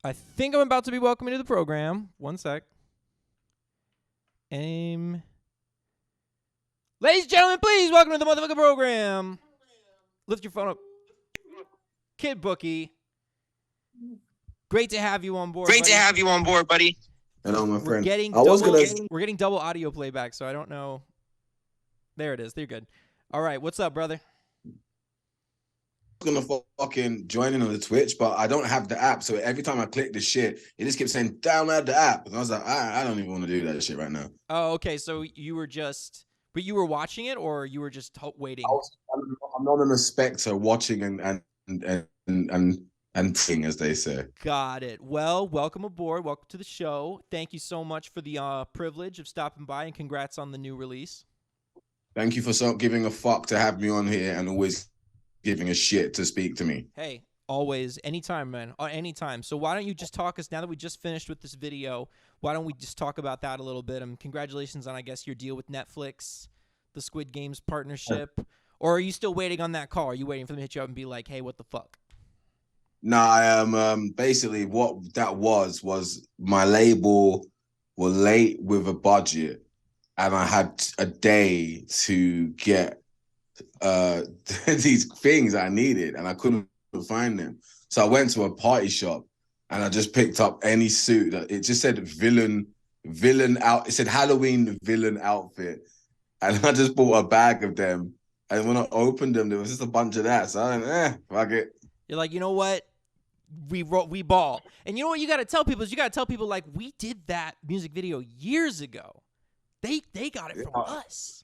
I think I'm about to be welcoming to the program. One sec. Ladies and gentlemen, please welcome to the motherfucking program. Lift your phone up. Kid Bookie. Great to have you on board. Buddy. Hello, my friend. We're getting double audio playback, so I don't know. There it is. You're good. All right, what's up, brother? Gonna fucking join in on the Twitch, but I don't have the app, so every time I click the shit, it just keeps saying download the app, and I was like, I don't even want to do that shit right now. Oh, okay. So you were but you were watching it, or you were just waiting? I'm anonymous specter watching and seeing, as they say. Got it. Well, welcome aboard. Welcome to the show. Thank you so much for the privilege of stopping by, and congrats on the new release. Thank you for giving a fuck to have me on here and always giving a shit to speak to me. Hey, always, anytime, man, anytime. So why don't you just talk us, now that we just finished with this video, why don't we just talk about that a little bit? Congratulations on, I guess, your deal with Netflix, the Squid Games partnership. Or are you still waiting on that call? Are you waiting for them to hit you up and be like, hey, what the fuck? No, I am basically what that was my label were late with a budget, and I had a day to get these things I needed, and I couldn't find them. So I went to a party shop and I just picked up any suit that it just said villain out. It said Halloween villain outfit, and I just bought a bag of them. And when I opened them, there was just a bunch of that. So I went, fuck it. You're like, you know what? We ball. And you know what you got to tell people is like, we did that music video years ago. They got it from us.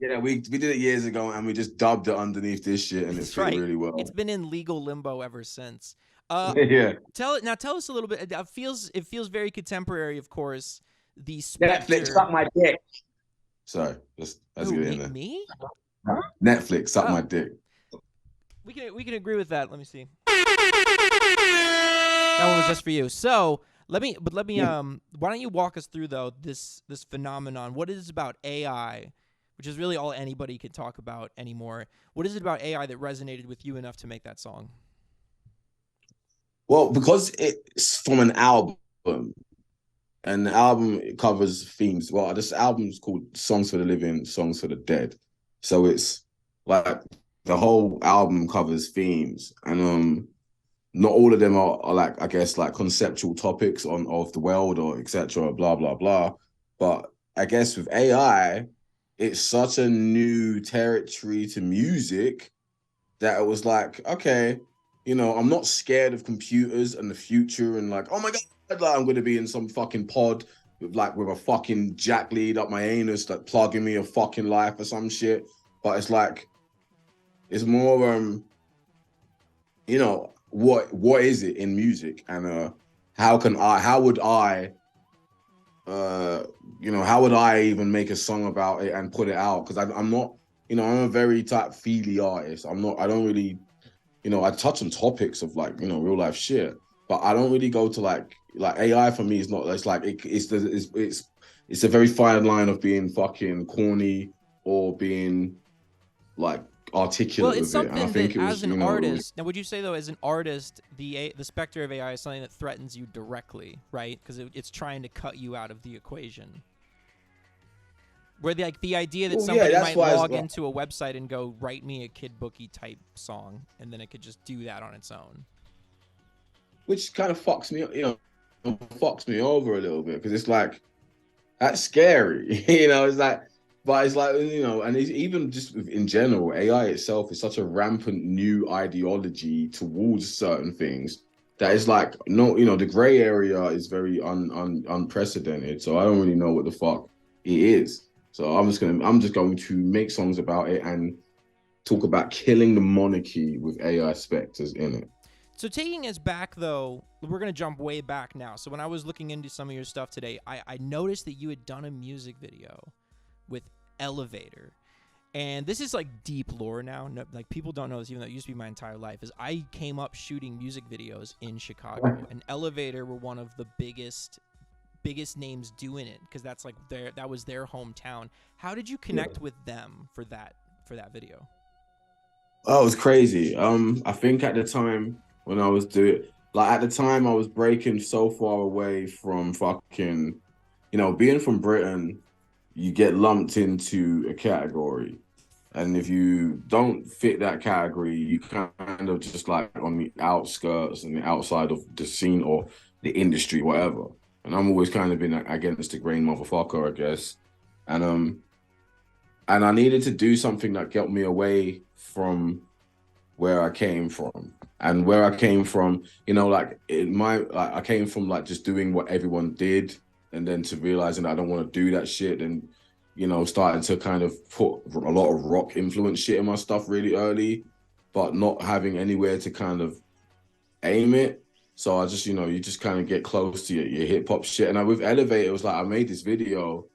Yeah, we did it years ago, and we just dubbed it underneath this shit, and it's fit really well. It's been in legal limbo ever since. Yeah. Tell us a little bit. It feels very contemporary, of course. The Spectre. Netflix, suck my dick. Sorry, let's get in there. Me? Netflix, suck my dick. We can agree with that. Let me see. That one was just for you. So let me why don't you walk us through though this phenomenon? What is it about AI, which is really all anybody can talk about anymore? What is it about AI that resonated with you enough to make that song? Well, because it's from an album, and the album covers themes. Well, this album is called Songs for the Living, Songs for the Dead. So it's like the whole album covers themes, and not all of them are like, I guess, like conceptual topics of the world or etc. Blah blah blah. But I guess with AI, it's such a new territory to music that it was like, okay, you know, I'm not scared of computers and the future and like, oh my God, like I'm going to be in some fucking pod with a fucking jack lead up my anus, like plugging me a fucking life or some shit. But it's like, it's more, you know, what is it in music, and how would I even make a song about it and put it out? Because I'm not, you know, I'm a very feely artist. I don't really, you know, I touch on topics of like, you know, real life shit, but I don't really go to like AI for me is not, it's like it's a very fine line of being fucking corny or being like articulate. Well, it's with something it. And I think that it was, as an you know, artist, now would you say though, as an artist, the specter of AI is something that threatens you directly, right? Because it's trying to cut you out of the equation. Where the idea that somebody might log into a website and go, write me a Kid Bookie type song, and then it could just do that on its own. Which kind of fucks me, you know, fucks me over a little bit, because it's like, that's scary. You know, it's like, but it's like, you know, and it's even just in general, AI itself is such a rampant new ideology towards certain things that it's like, no, you know, the gray area is very unprecedented. So I don't really know what the fuck it is. So I'm just going to make songs about it and talk about killing the monarchy with AI specters in it. So taking us back, though, we're going to jump way back now. So when I was looking into some of your stuff today, I noticed that you had done a music video with Elevator. And this is like deep lore now. No, like people don't know this, even though it used to be my entire life, is I came up shooting music videos in Chicago. And Elevator were one of the biggest names doing it, because that's like that was their hometown. How did you connect with them for that video? Oh, it was crazy. I think at the time when I was doing, like at the time I was breaking so far away from fucking, being from Britain, you get lumped into a category. And if you don't fit that category, you kind of just like on the outskirts and the outside of the scene or the industry, whatever. And I'm always kind of been against the grain motherfucker, I guess. And and I needed to do something that got me away from where I came from. And where I came from, like I came from like just doing what everyone did, and then to realizing that I don't want to do that shit, and starting to kind of put a lot of rock influence shit in my stuff really early, but not having anywhere to kind of aim it. So I just, you just kind of get close to your hip hop shit. And with Elevate, it was like I made this video,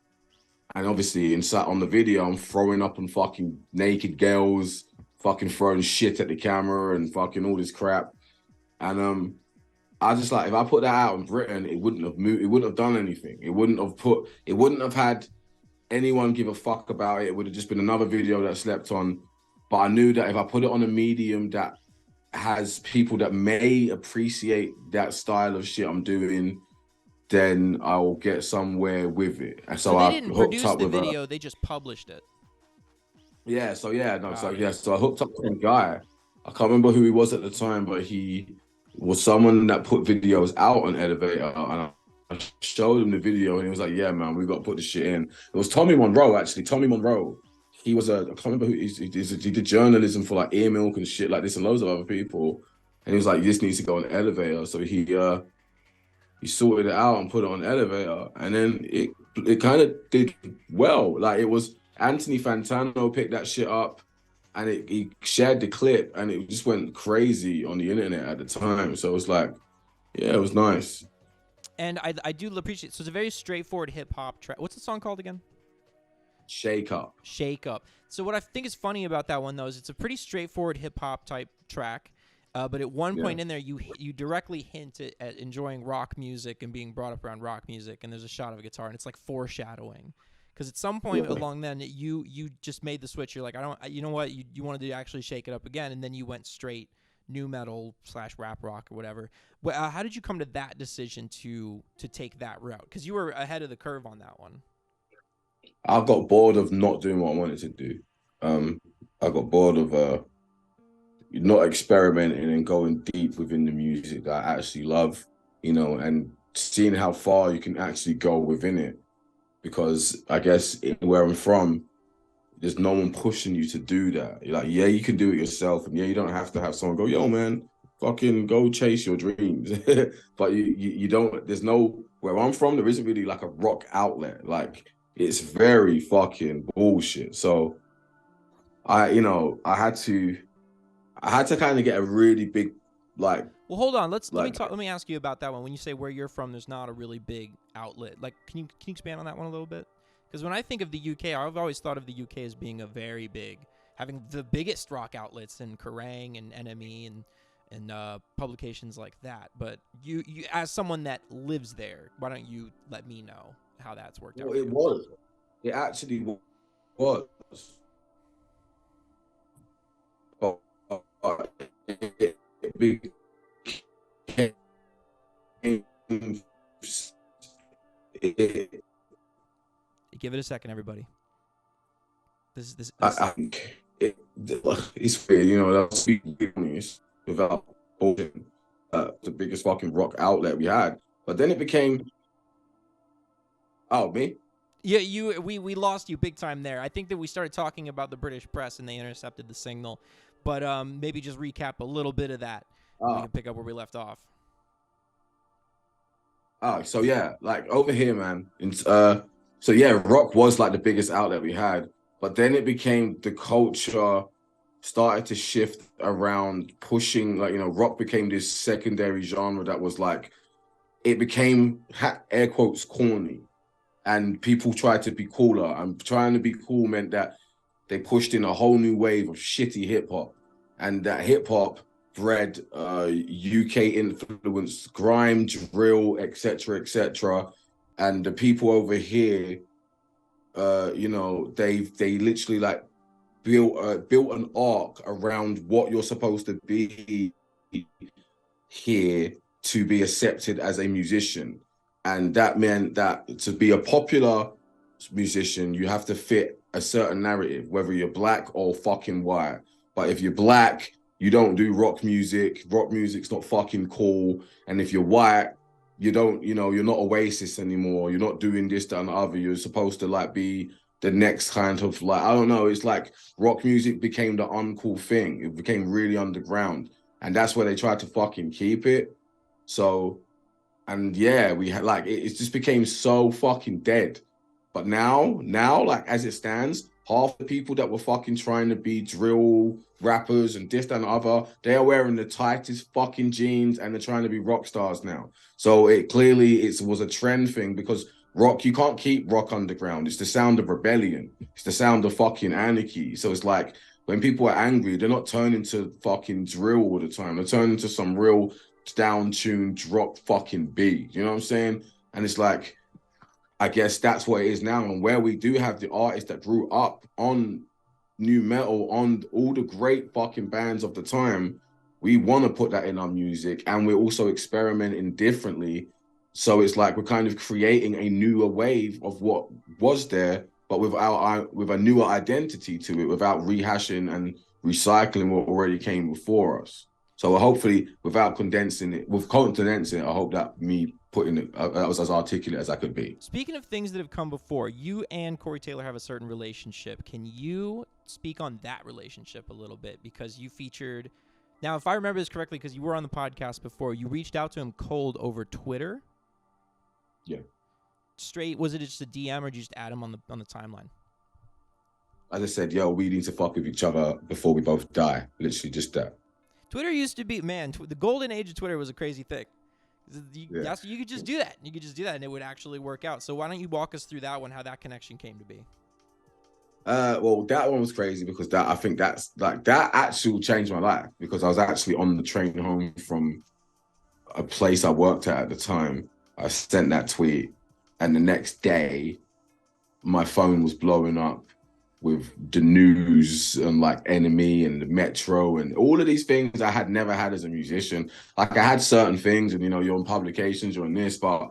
and obviously inside on the video, I'm throwing up on fucking naked girls, fucking throwing shit at the camera and fucking all this crap. And I just like, if I put that out in Britain, it wouldn't have moved, it wouldn't have done anything. It wouldn't have had anyone give a fuck about it. It would have just been another video that slept on. But I knew that if I put it on a medium that has people that may appreciate that style of shit I'm doing, then I'll get somewhere with it. And So so they I didn't hooked produce up the with a video; they just published it. so I hooked up with a guy. I can't remember who he was at the time, but he was someone that put videos out on Elevator, and I showed him the video, and he was like, "Yeah, man, we got to put this shit in." It was Tommy Monroe, actually. Tommy Monroe. He was I can't remember who he did journalism for like Ear Milk and shit like this, and loads of other people. And he was like, "This needs to go on Elevator." So he sorted it out and put it on Elevator, and then it kind of did well. Like it was Anthony Fantano picked that shit up, and he shared the clip, and it just went crazy on the internet at the time. So it was like, yeah, it was nice. And I do appreciate. So it's a very straightforward hip hop track. What's the song called again? Shake up. Shake Up. So what I think is funny about that one though is it's a pretty straightforward hip hop type track. But at one point in there, you directly hint at enjoying rock music and being brought up around rock music, and there's a shot of a guitar, and it's like foreshadowing. Because at some point along then, you just made the switch. You're like, I don't, you know what, you wanted to actually shake it up again, and then you went straight new metal / rap rock or whatever. How did you come to that decision to take that route? Because you were ahead of the curve on that one. I got bored of not doing what I wanted to do. I got bored of not experimenting and going deep within the music that I actually love, and seeing how far you can actually go within it. Because I guess where I'm from, there's no one pushing you to do that. You're like, yeah, you can do it yourself, and yeah, you don't have to have someone go, yo, man, fucking go chase your dreams. But you don't. There's no, where I'm from, there isn't really like a rock outlet. Like it's very fucking bullshit. So I had to kind of get a really big, like, Well, hold on. Let me ask you about that one. When you say where you're from, there's not a really big outlet. Like, can you expand on that one a little bit? Because when I think of the UK, I've always thought of the UK as being a very big, having the biggest rock outlets in Kerrang and NME and publications like that. But you as someone that lives there, why don't you let me know how that's worked out? Well, it was. It actually was. But it became, it, Give it a second, everybody. This. I think it's weird, that's speaking without bullshit, the biggest fucking rock outlet we had. But then it became, oh, me? Yeah, we lost you big time there. I think that we started talking about the British press and they intercepted the signal. But maybe just recap a little bit of that. We can pick up where we left off. So yeah, like over here, man. So yeah, rock was like the biggest outlet we had, but then it became the culture started to shift around pushing, like, rock became this secondary genre that was like, it became air quotes corny, and people tried to be cooler. And trying to be cool meant that they pushed in a whole new wave of shitty hip hop, and that hip hop bred UK influenced grime, drill, etc. And the people over here, they literally like built an arc around what you're supposed to be here, to be accepted as a musician. And that meant that to be a popular musician, you have to fit a certain narrative, whether you're black or fucking white. But if you're black, you don't do rock music. Rock music's not fucking cool. And if you're white, you don't, you're not Oasis anymore. You're not doing this, that, and the other. You're supposed to like be the next kind of like, I don't know. It's like rock music became the uncool thing. It became really underground. And that's where they tried to fucking keep it. So, and yeah, we had like, it just became so fucking dead. But now, like as it stands, half the people that were fucking trying to be drill rappers and this, that, and the other, they are wearing the tightest fucking jeans and they're trying to be rock stars now. So it clearly was a trend thing because rock, you can't keep rock underground. It's the sound of rebellion. It's the sound of fucking anarchy. So it's like when people are angry, they're not turning to fucking drill all the time. They're turning to some real down-tuned drop fucking beat. You know what I'm saying? And it's like, I guess that's what it is now. And where we do have the artists that grew up on new metal, on all the great fucking bands of the time, we want to put that in our music. And we're also experimenting differently. So it's like we're kind of creating a newer wave of what was there, but with a newer identity to it, without rehashing and recycling what already came before us. So hopefully, without condensing it, I hope that me putting it, that was as articulate as I could be. Speaking of things that have come before, you and Corey Taylor have a certain relationship. Can you speak on that relationship a little bit? Because you featured, now if I remember this correctly, because you were on the podcast before, you reached out to him cold over Twitter. Yeah. Straight, was it just a DM or did you just add him on the timeline? I just said, yo, we need to fuck with each other before we both die. Literally just that. Twitter used to be, man, the golden age of Twitter was a crazy thing. You could just do that. You could just do that, and it would actually work out. So why don't you walk us through that one, how that connection came to be? Well, that one was crazy because I think that actually changed my life because I was actually on the train home from a place I worked at the time. I sent that tweet, and the next day, my phone was blowing up with the news and like Enemy and the Metro and all of these things I had never had as a musician. Like I had certain things and, you're on publications, you're on this, but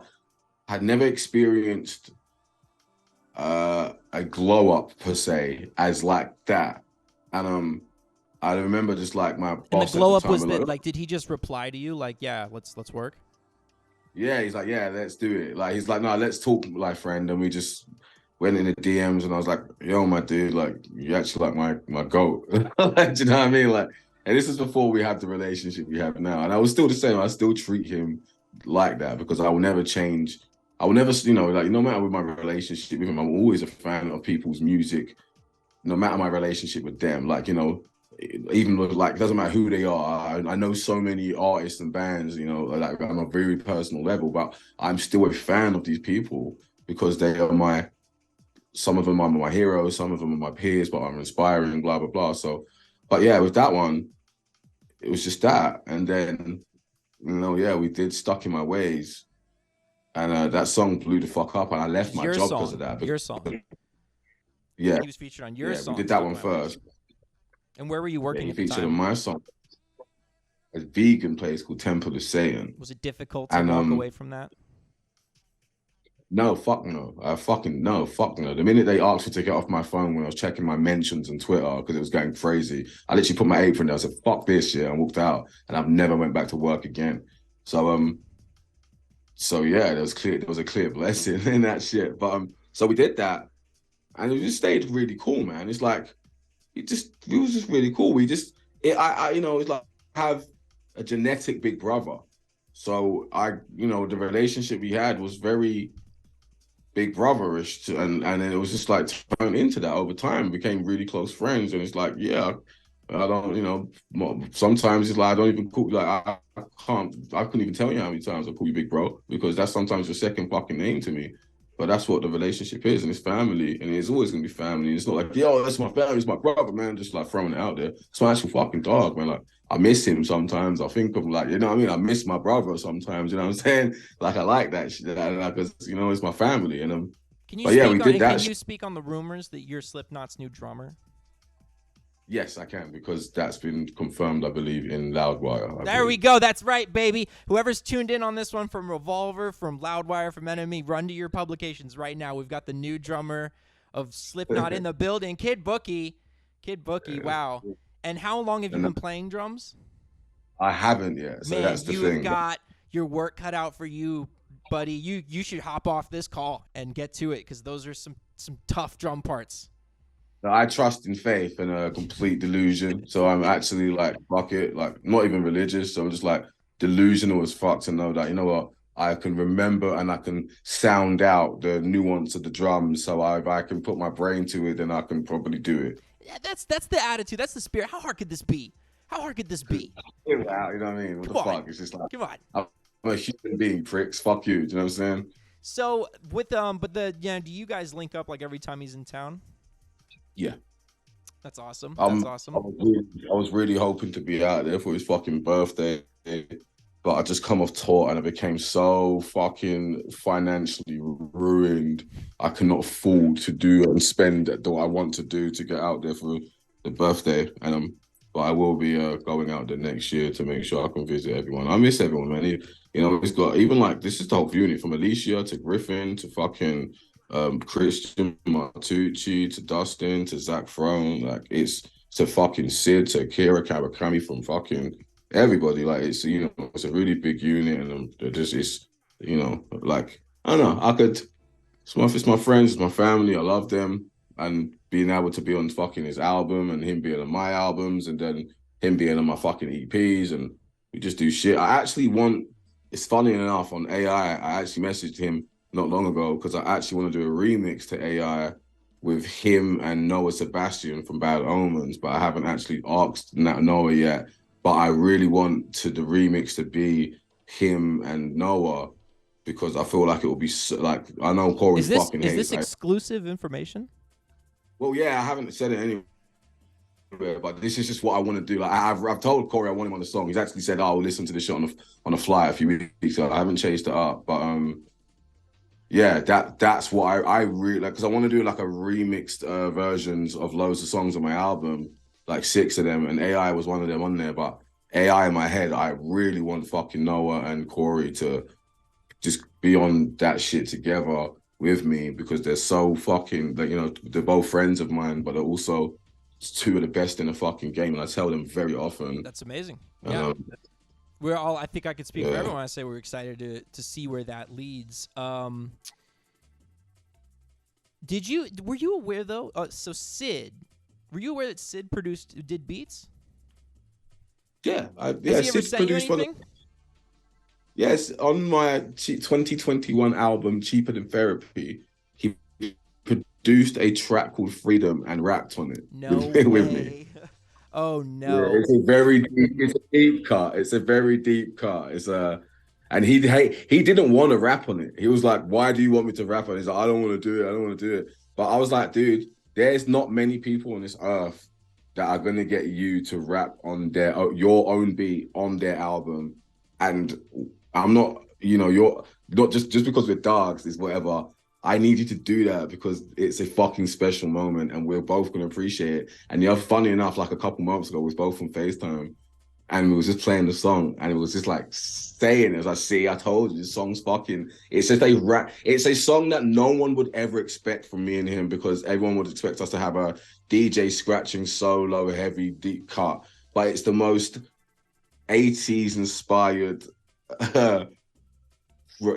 I had never experienced a glow up per se as like that. And I remember just like my boss. And the glow up was that, like, did he just reply to you like, yeah, let's work? Yeah, he's like, yeah, let's do it. Like, he's like, no, let's talk, like, friend. And we just went in the DMs and I was like, yo, my dude, like, you actually like my goat. Like, do you know what I mean? Like, and this is before we had the relationship we have now. And I was still the same. I still treat him like that because I will never change. I will never, like, no matter with my relationship with him, I'm always a fan of people's music, no matter my relationship with them. Like, even with, like, it doesn't matter who they are. I know so many artists and bands, like on a very personal level, but I'm still a fan of these people because they are some of them are my heroes, some of them are my peers, but I'm inspiring, blah, blah, blah. So, but yeah, with that one, it was just that. And then, we did Stuck in My Ways. And that song blew the fuck up and I left my job because of that. Your song. Yeah. He was featured on your song. We did that one first. And where were you working at the time? He featured on my song. A vegan place called Temple of Satan. Was it difficult to walk away from that? No, fuck no. Fuck no. The minute they asked me to get off my phone when I was checking my mentions on Twitter because it was going crazy, I literally put my apron there. I said, fuck this shit, and walked out. And I've never went back to work again. So yeah, there was a clear blessing in that shit. But so we did that, and it just stayed really cool, man. It's like it was just really cool. It's like I have a genetic big brother. So the relationship we had was very big brotherish, and it was just like turned into that over time. We became really close friends, and it's like, yeah, I don't, sometimes it's like I don't even call, like I couldn't even tell you how many times I call you big bro because that's sometimes your second fucking name to me. But that's what the relationship is, and it's family, and it's always gonna be family. It's not like, yo, that's my family, it's my brother, man. Just like throwing it out there. It's my actual fucking dog, man. Like I miss him sometimes. I think of like, you know what I mean? I miss my brother sometimes. You know what I'm saying? Like I like that shit, because it's my family. And can you speak on the rumors that you're Slipknot's new drummer? Yes, I can because that's been confirmed, I believe, in Loudwire. I There we believe. go. That's right, baby. Whoever's tuned in on this one from Revolver, from Loudwire, from Enemy, run to your publications right now. We've got the new drummer of Slipknot in the building, Kid Bookie. Kid Bookie, Yeah. wow. And how long have you And been playing drums? I haven't yet, so Man, that's the you have thing. got your work cut out for you, buddy. You should hop off this call and get to it because those are some tough drum parts. I trust in faith and a complete delusion. So I'm actually like, fuck it, like not even religious. So I'm just like delusional as fuck to know that, you know what, I can remember and I can sound out the nuance of the drums. So if I can put my brain to it, then I can probably do it. Yeah, that's the attitude. That's the spirit. How hard could this be? How hard could this be? You know what I mean? What Come the on. fuck? It's just like, Come on. I'm a human being, pricks. Fuck you. Do you know what I'm saying? So with but do you guys link up like every time he's in town? Yeah. That's awesome. That's awesome. I was really hoping to be out there for his fucking birthday, but I just come off tour and I became so fucking financially ruined. I cannot afford to do and spend what I want to do to get out there for the birthday. But I will be going out there next year to make sure I can visit everyone. I miss everyone, man. He's got even like this is the whole unit from Alicia to Griffin to fucking Christian Martucci to Dustin to Zach Throne, like it's to fucking Sid to Kira Kawakami from fucking everybody. Like it's a really big unit, and they're just it's like I don't know. It's my friends, it's my family. I love them, and being able to be on fucking his album and him being on my albums, and then him being on my fucking EPs, and we just do shit. I actually want. It's funny enough on AI. I actually messaged him not long ago because I actually want to do a remix to AI with him and Noah Sebastian from Bad Omens, but I haven't actually asked Noah yet. But I really want the remix to be him and Noah because I feel like it will be like I know Corey fucking hates. Is this exclusive information? Well, yeah, I haven't said it anyway, but this is just what I want to do. Like I've told Corey I want him on the song. He's actually said, "Oh, we'll listen to this shit on a flight a few weeks ago." I haven't chased it up, but yeah, that's what I really like because I want to do like a remixed versions of loads of songs on my album, like 6 of them, and AI was one of them on there. But AI in my head, I really want fucking Noah and Corey to just be on that shit together with me because they're so fucking like they're both friends of mine, but they're also two of the best in the fucking game, and I tell them very often. That's amazing. Yeah. We're all. I think I could speak for everyone. I say we're excited to see where that leads. Were you aware though? So Sid, were you aware that Sid did beats? Yeah, Has he ever sent you anything? Yes, on my 2021 album, Cheaper Than Therapy, he produced a track called Freedom and rapped on it. No with me. Oh no! Yeah, it's a deep cut. It's a very deep cut. And he didn't want to rap on it. He was like, "Why do you want me to rap on it?" He's like, "I don't want to do it. I don't want to do it." But I was like, "Dude, there's not many people on this earth that are gonna get you to rap on your own beat on their album." And I'm not, you're not just because we're dogs is whatever. I need you to do that because it's a fucking special moment and we're both going to appreciate it. And funny enough, like a couple months ago, we was both on FaceTime and we was just playing the song and it was just like saying, it was like, see, I told you, this song's fucking, it's just it's a song that no one would ever expect from me and him because everyone would expect us to have a DJ scratching solo, heavy, deep cut. But it's the most 80s inspired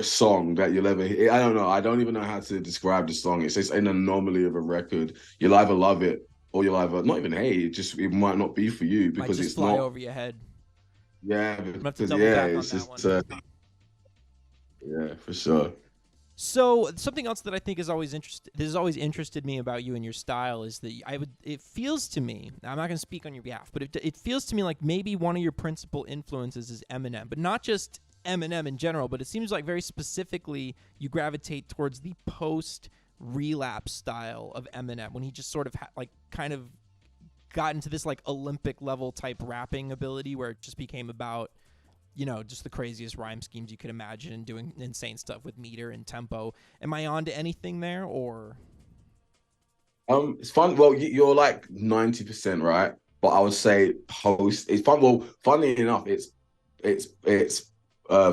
song that you'll ever hear. I don't know. I don't even know how to describe the song. It's just an anomaly of a record. You'll either love it or you'll either not even hate it. It might not be for you because it's fly not over your head. Yeah, because it's just yeah, for sure. So something else that I think is always interested me about you and your style is that it feels to me, I'm not going to speak on your behalf, but it feels to me like maybe one of your principal influences is Eminem, but not just Eminem in general, but it seems like very specifically you gravitate towards the post-relapse style of Eminem when he just sort of kind of got into this like Olympic level type rapping ability where it just became about just the craziest rhyme schemes you could imagine and doing insane stuff with meter and tempo. Am I on to anything there or? It's fun. Well, you're like 90% right, but I would say post. It's fun. Well, funny enough, it's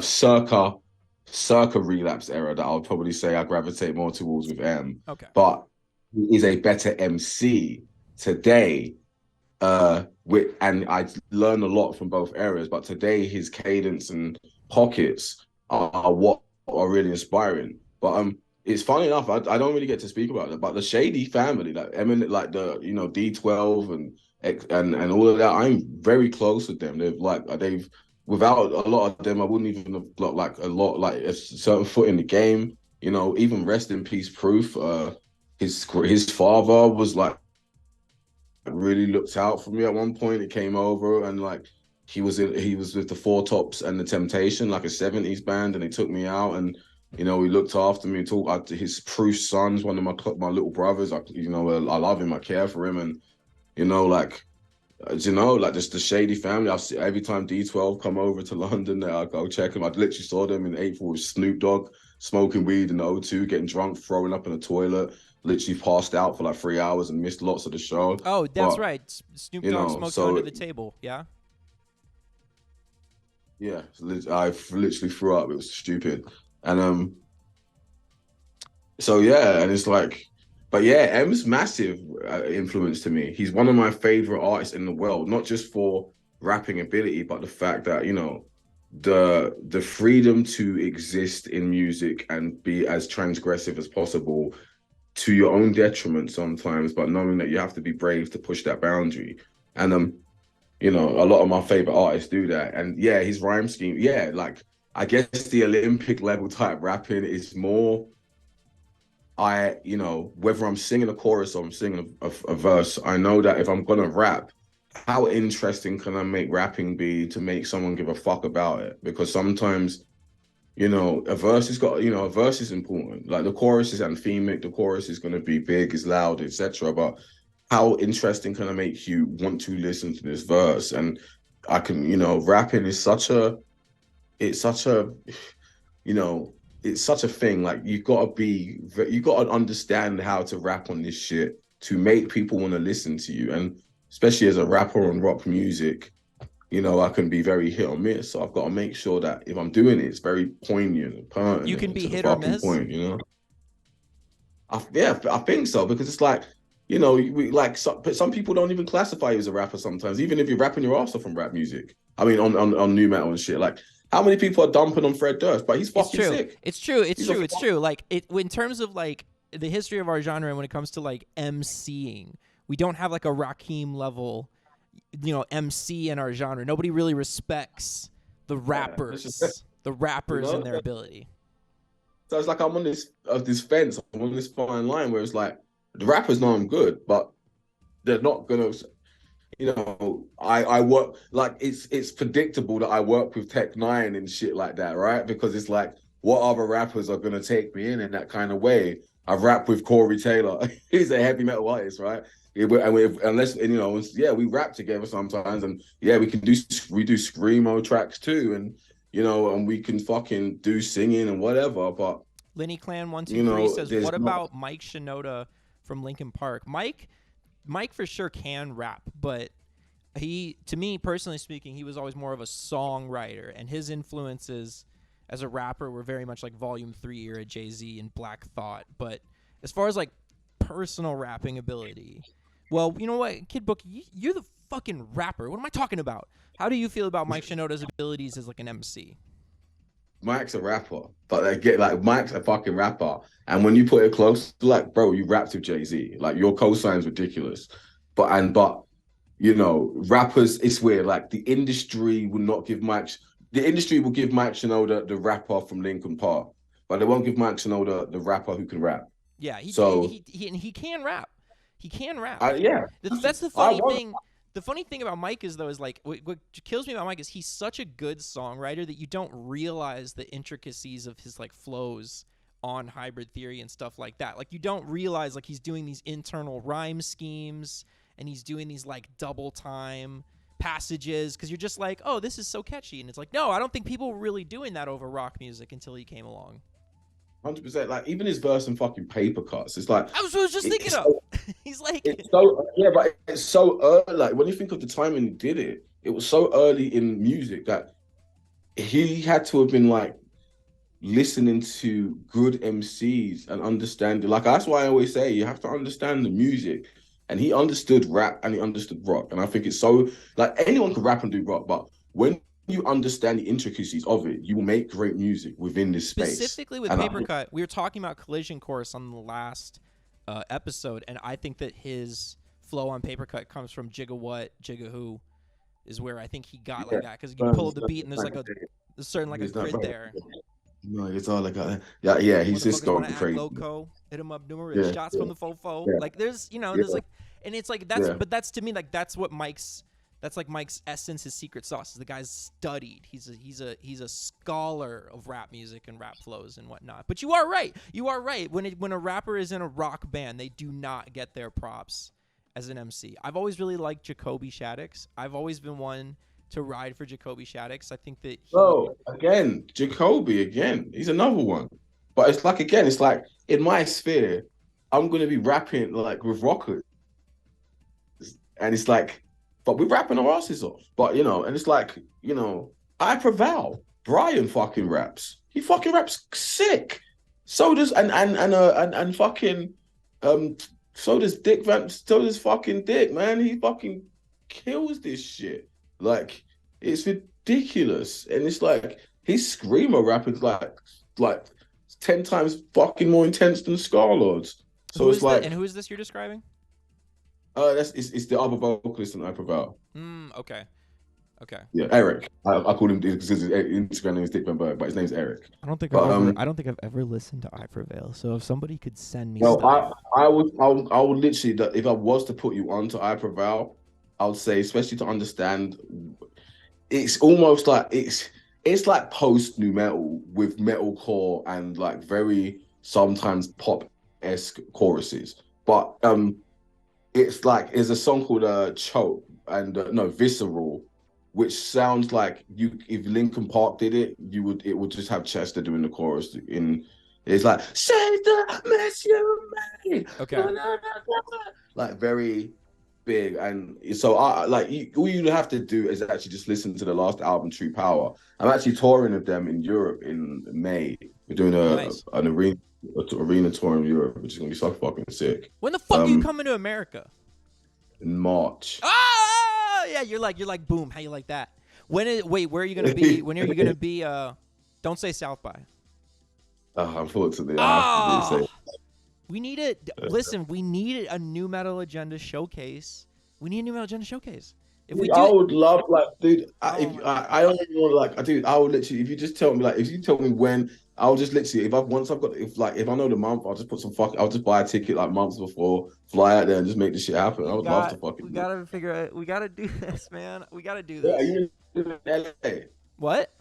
circa relapse era that I would probably say I gravitate more towards with M. Okay. But he is a better MC today. And I learned a lot from both eras, but today his cadence and pockets are what are really inspiring. But it's funny enough, I don't really get to speak about it, but the Shady family, like Emin, like the D12 and all of that, I'm very close with them. They've without a lot of them, I wouldn't even have got like a lot like a certain foot in the game. Even rest in peace, Proof. His father was like really looked out for me at one point. It came over and like he was with the Four Tops and the Temptation, like a 70s band, and they took me out and he looked after me. Talked to his Proof sons, one of my little brothers. I love him. I care for him, and like like just the Shady family. I see every time D12 come over to London, I go check them. I literally saw them in April with Snoop Dogg smoking weed in the O2, getting drunk, throwing up in the toilet. Literally passed out for like 3 hours and missed lots of the show. Oh, that's but, right. Snoop Dogg smoked you under the table. Yeah. Yeah, I literally threw up. It was stupid, and so yeah, and it's like, but yeah, M's massive influence to me. He's one of my favorite artists in the world, not just for rapping ability, but the fact that the freedom to exist in music and be as transgressive as possible to your own detriment sometimes, but knowing that you have to be brave to push that boundary. And a lot of my favorite artists do that. And yeah, his rhyme scheme, yeah, like I guess the Olympic level type rapping is more whether I'm singing a chorus or I'm singing a verse, I know that if I'm gonna rap, how interesting can I make rapping be to make someone give a fuck about it? Because sometimes a verse has got, a verse is important. Like the chorus is anthemic, the chorus is going to be big, is loud, etc. But how interesting can I make you want to listen to this verse? And I can, rapping is it's such a, it's such a thing. Like you got to understand how to rap on this shit to make people want to listen to you. And especially as a rapper on rock music, I can be very hit or miss. So I've got to make sure that if I'm doing it, it's very poignant and pertinent. You can be to the hit or fucking miss. point, I think so because it's like, we like some people don't even classify you as a rapper sometimes, even if you're rapping your ass off on rap music. I mean, on new metal and shit. Like, how many people are dumping on Fred Durst? But he's fucking sick. It's true. It's true. Like in terms of like the history of our genre, and when it comes to like MCing, we don't have like a Rakim level, MC in our genre. Nobody really respects the rappers, and their ability. So it's like I'm on this fence. I'm on this fine line where it's like the rappers know I'm good, but they're not gonna. I work like it's predictable that I work with Tech Nine and shit like that, right? Because it's like, what other rappers are gonna take me in that kind of way? I rap with Corey Taylor. He's a heavy metal artist, right? We rap together sometimes, and yeah, we do screamo tracks too, and we can fucking do singing and whatever. But Lenny Clan 123 says, "What about Mike Shinoda from Linkin Park?" Mike for sure can rap, but to me personally speaking, he was always more of a songwriter, and his influences as a rapper were very much like Volume 3 era Jay-Z and Black Thought. But as far as like personal rapping ability, well, you know what, Kid Bookie, you're the fucking rapper. What am I talking about? How do you feel about Mike Shinoda's abilities as like an MC? Mike's a rapper, but Mike's a fucking rapper. And when you put it close, like, bro, you rapped with Jay-Z. Like your cosign's ridiculous. But rappers, it's weird. Like the industry will not give the industry will give Mike Shinoda the rapper from Linkin Park, but they won't give Mike Shinoda the rapper who can rap. Yeah, he can rap. He can rap. Yeah. That's the funny thing. The funny thing about Mike is, though, is like what kills me about Mike is he's such a good songwriter that you don't realize the intricacies of his like flows on Hybrid Theory and stuff like that. Like you don't realize like he's doing these internal rhyme schemes and he's doing these like double time passages because you're just like, oh, this is so catchy, and it's like, no, I don't think people were really doing that over rock music until he came along. 100%. Like even his verse and fucking Paper Cuts, it's like I was just thinking of. He's like, It's so yeah, but it's so early. Like when you think of the time when he did it, it was so early in music that he had to have been like listening to good MCs and understanding. Like that's why I always say you have to understand the music. And he understood rap and he understood rock. And I think it's so like anyone can rap and do rock, but when you understand the intricacies of it, you will make great music within this space. specifically with And I, Paper Cut, we were talking about Collision Course on the last episode, and I think that his flow on Paper Cut comes from Jigga What, Jigga Who, is where I think he got yeah, like that because you pull up the beat and there's like a there's certain like a it's not grid there. no, it's all like yeah, yeah. He's just Motherfuckers want going to act crazy. loco, hit him up numerous Yeah, shots yeah, from the fofo. yeah, Like there's yeah, there's like, and it's like that's yeah. but that's to me like that's what that's like Mike's essence, his secret sauce. The guy's studied. He's a scholar of rap music and rap flows and whatnot. But you are right. You are right. When a rapper is in a rock band, they do not get their props as an MC. I've always really liked Jacoby Shaddix. I've always been one to ride for Jacoby Shaddix. I think that So again, Jacoby again. He's another one. But it's like again, it's like in my sphere, I'm gonna be rapping like with rockers, and it's like, but we're rapping our asses off. But and it's like, I prevail. Brian fucking raps. He fucking raps sick. So does and fucking so does Dick Van. So does fucking Dick, man. He fucking kills this shit. Like it's ridiculous, and it's like his screamer rapping's like 10 times fucking more intense than Scarlord's. So it's like, and who is this you're describing? It's the other vocalist in I Prevail. Okay. Okay. Yeah, Eric. I call him because his Instagram name is Dick Van Berg, but his name's Eric. I don't think I've ever listened to I Prevail. So if somebody could send me No, stuff. I would literally, if I was to put you onto I Prevail, I would say, especially to understand, it's almost like it's like post new metal with metalcore and like very sometimes pop-esque choruses. But it's like there's a song called Choke and no Visceral, which sounds like if Linkin Park did it, it would just have Chester doing the chorus in. It's like save the mess you made. Okay. Like very big, and so I like all you have to do is actually just listen to the last album, True Power. I'm actually touring with them in Europe in May. We're doing an arena tour in Europe, which is gonna be so fucking sick. When the fuck are you coming to America? In March. Oh yeah, you're like boom. How you like that? Wait, where are you gonna be? When are you gonna be? Don't say South by. Unfortunately, I have to say. We need it. Listen, we need a new Metal Agenda showcase. We need a new Metal Agenda showcase. If we do, I would love, like, dude. I don't even want, like, dude. I would literally, if you just tell me, like, if you tell me when, I'll just literally, if I know the month, I'll just I'll just buy a ticket like months before, fly out there and just make this shit happen. I would love to fucking. We gotta figure it. We gotta do this, man. We gotta do Yeah, this. are you in LA? What?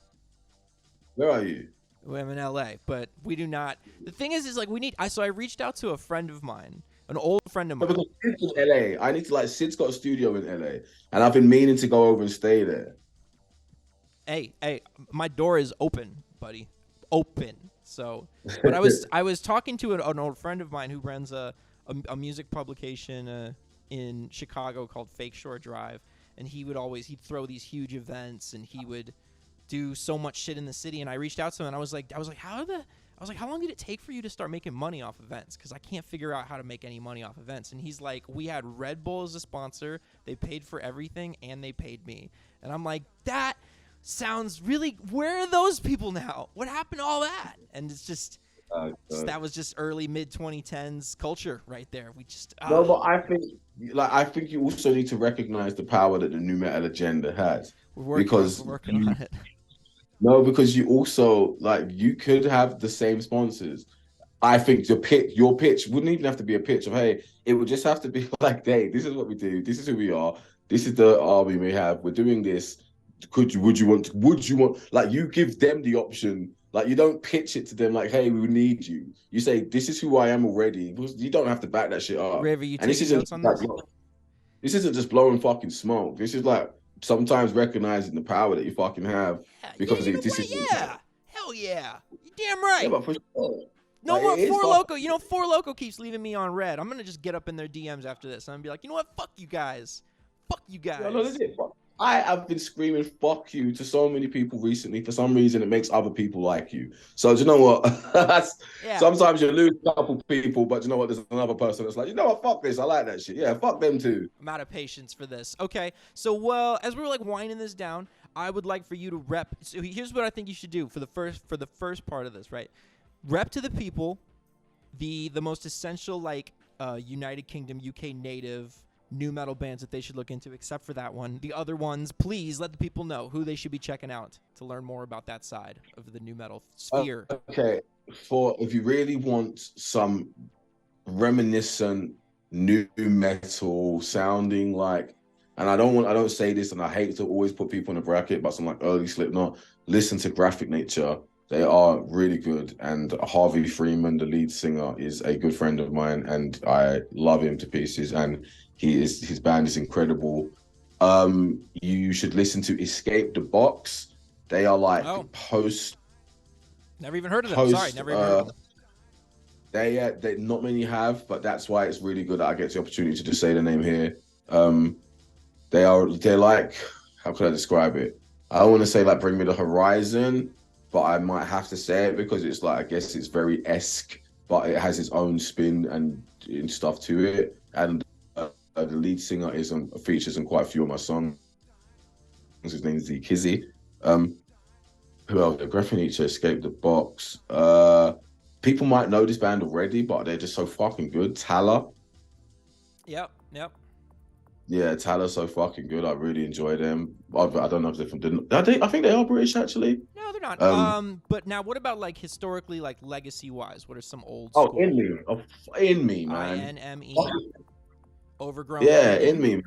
Where are you? I'm in LA, but we do not. The thing is like we need. So I reached out to a friend of mine, an old friend of mine. Because Sid's in LA. I need to like Sid's got a studio in LA, and I've been meaning to go over and stay there. Hey, my door is open, buddy, open. So, but I was talking to an old friend of mine who runs a music publication in Chicago called Fake Shore Drive, and he'd throw these huge events, and he would do so much shit in the city. And I reached out to him, and I was like, how long did it take for you to start making money off events? Because I can't figure out how to make any money off events. And he's like, we had Red Bull as a sponsor. They paid for everything, and they paid me. And I'm like, that sounds really. Where are those people now? What happened to all that? And it's just that was just early mid 2010s culture right there. We just no, but I think you also need to recognize the power that the new metal agenda has. We're working on it. No, because you also you could have the same sponsors. I think your pitch wouldn't even have to be a pitch of, hey, it would just have to be like, hey, this is what we do, this is who we are, this is the army we have, we're doing this. Would you want like you give them the option, like you don't pitch it to them like, hey, we need you. You say, this is who I am already. Because you don't have to back that shit up. River, you taking notes on this? This isn't just blowing fucking smoke. This is like sometimes recognizing the power that you fucking have. Because hell yeah, you're damn right. Yeah, but for sure. No more Four Loko. You know, Four Loko keeps leaving me on red. I'm gonna just get up in their DMs after this. I'm gonna be like, you know what? Fuck you guys. Fuck you guys. No, legit. I have been screaming "fuck you" to so many people recently. For some reason, it makes other people like you. So do you know what? Yeah. Sometimes you lose a couple people, but you know what? There's another person that's like, you know what? Fuck this. I like that shit. Yeah, fuck them too. I'm out of patience for this. Okay, so well, as we were like winding this down, I would like for you to rep. So here's what I think you should do for the first part of this, right? Rep to the people, the most essential like United Kingdom UK native new metal bands that they should look into, except for that one. The other ones, please let the people know who they should be checking out to learn more about that side of the new metal sphere. Okay, for if you really want some reminiscent new metal sounding like, and I don't say this, and I hate to always put people in a bracket, but some like early Slipknot, listen to Graphic Nature. They are really good, and Harvey Freeman, the lead singer, is a good friend of mine, and I love him to pieces. And his band is incredible. You should listen to Escape the Box. They are like post. Never even heard of them. Sorry, never even heard of them. They not many have, but that's why it's really good that I get the opportunity to just say the name here. They're like, how could I describe it? I don't want to say like Bring Me the Horizon, but I might have to say it because it's like, I guess it's very esque, but it has its own spin and stuff to it. And the lead singer features in quite a few of my songs. His name is Z Kizzy. Who else? Graphic Nature, Escape the Box. People might know this band already, but they're just so fucking good. Tala. Yep. Yeah, Tala's so fucking good. I really enjoy them. I don't know if they're from. I think they are British, actually. No, they're not. But now, what about like historically, like legacy-wise? What are some old school? In Me, man. INME. Overgrown. Yeah, Eden. In Me, man.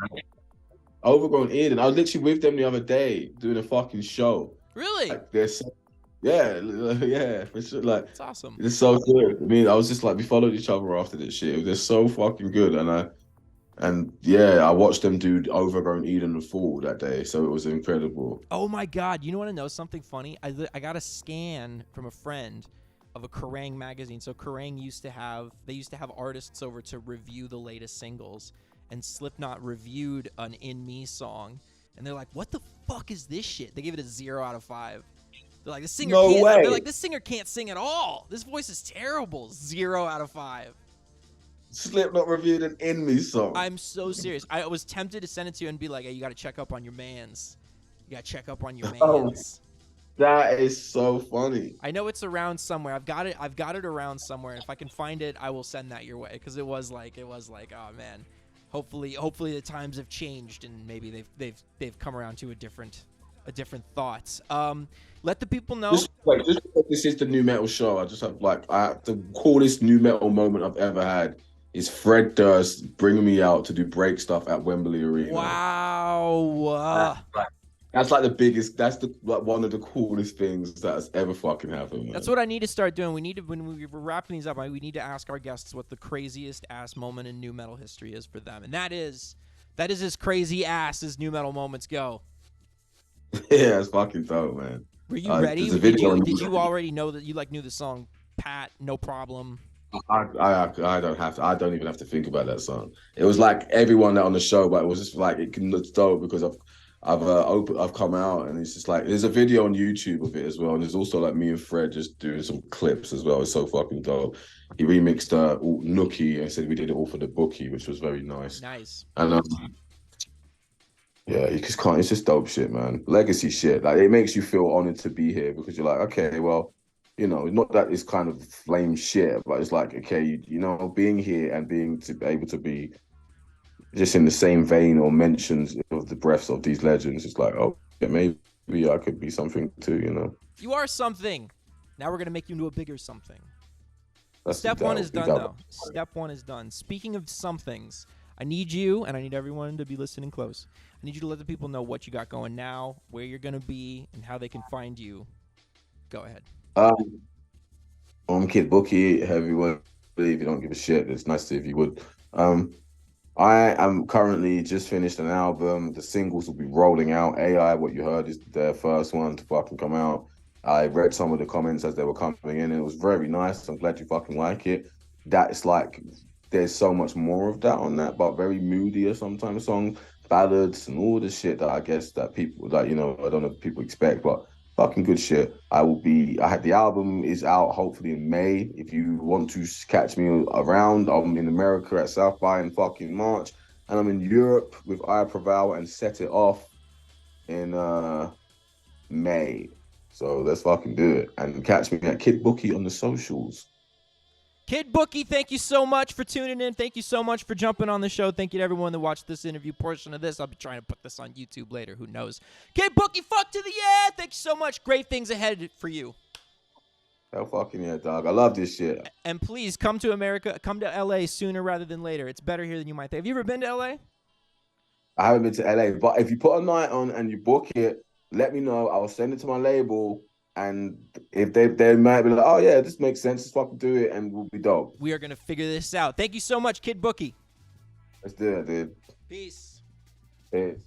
Overgrown Eden. I was literally with them the other day doing a fucking show. Really? Like, yeah, for sure. Like, that's awesome. It's so good. I mean, I was just like, we followed each other after this shit. They're so fucking good, and I watched them do Overgrown Eden and Fall that day, so it was incredible. Oh my god! You want to know something funny? I got a scan from a friend of a Kerrang magazine. So Kerrang used to have artists over to review the latest singles, and Slipknot reviewed an In Me song, and they're like, "What the fuck is this shit?" They gave it a 0 out of 5. They're like, "This singer can't." They're like, "This singer can't sing at all. This voice is terrible." 0 out of 5. Slipknot reviewed an In Me song. I'm so serious. I was tempted to send it to you and be like, "Hey, you got to check up on your mans. You got to check up on your mans." That is so funny. I know it's around somewhere. I've got it around somewhere. If I can find it, I will send that your way, because it was like, oh man. Hopefully the times have changed and maybe they've come around to a different thoughts. Let the people know. Just this is the new metal show. I just have the coolest new metal moment I've ever had is Fred Durst bringing me out to do break stuff at Wembley Arena. Wow. That's like the biggest. That's one of the coolest things that's ever fucking happened. Man. That's what I need to start doing. We need to, when we're wrapping these up, we need to ask our guests what the craziest ass moment in new metal history is for them, and that is as crazy ass as new metal moments go. Yeah, it's fucking dope, man. Were you ready? Did you already know that you knew the song Pat? No problem. I don't even have to think about that song. It was like everyone that on the show, but it was just like it's dope because I've come out and it's just like there's a video on YouTube of it as well, and there's also like me and Fred just doing some clips as well. It's so fucking dope. He remixed Nookie and said we did it all for the Bookie, which was very nice. Nice. And yeah, you just can't. It's just dope shit, man. Legacy shit. Like it makes you feel honored to be here because you're like, okay, well, not that it's kind of flame shit, but it's like, okay, being here and being able to be just in the same vein or mentions of the breaths of these legends, it's like, oh, yeah, maybe I could be something too, You are something. Now we're gonna make you into a bigger something. Step one is done, though. Step one is done. Speaking of somethings, I need you, and I need everyone to be listening close. I need you to let the people know what you got going now, where you're gonna be, and how they can find you. Go ahead. I'm Kid Bookie, everyone. If you don't give a shit, it's nice if you would. I am currently just finished an album. The singles will be rolling out. AI, what you heard, is their first one to fucking come out. I read some of the comments as they were coming in, and it was very nice. I'm glad you fucking like it. That's like, there's so much more of that on that, but very moodier sometimes songs, ballads, and all the shit that I guess that people that I don't know if people expect, but fucking good shit. I had the album is out hopefully in May. If you want to catch me around, I'm in America at South by in fucking March, and I'm in Europe with I Prevail and Set It Off in May. So let's fucking do it. And catch me at Kid Bookie on the socials. Kid Bookie, thank you so much for tuning in. Thank you so much for jumping on the show. Thank you to everyone that watched this interview portion of this. I'll be trying to put this on YouTube later. Who knows? Kid Bookie, fuck to the yeah. Thank you so much. Great things ahead for you. Hell fucking yeah, dog. I love this shit. And please come to America. Come to LA sooner rather than later. It's better here than you might think. Have you ever been to LA? I haven't been to LA, but if you put a night on and you book it, let me know. I'll send it to my label. And if they might be like, oh yeah, this makes sense, let's fucking do it, and we'll be dope. We are gonna figure this out. Thank you so much, Kid Bookie. Let's do it, dude. Peace. Peace.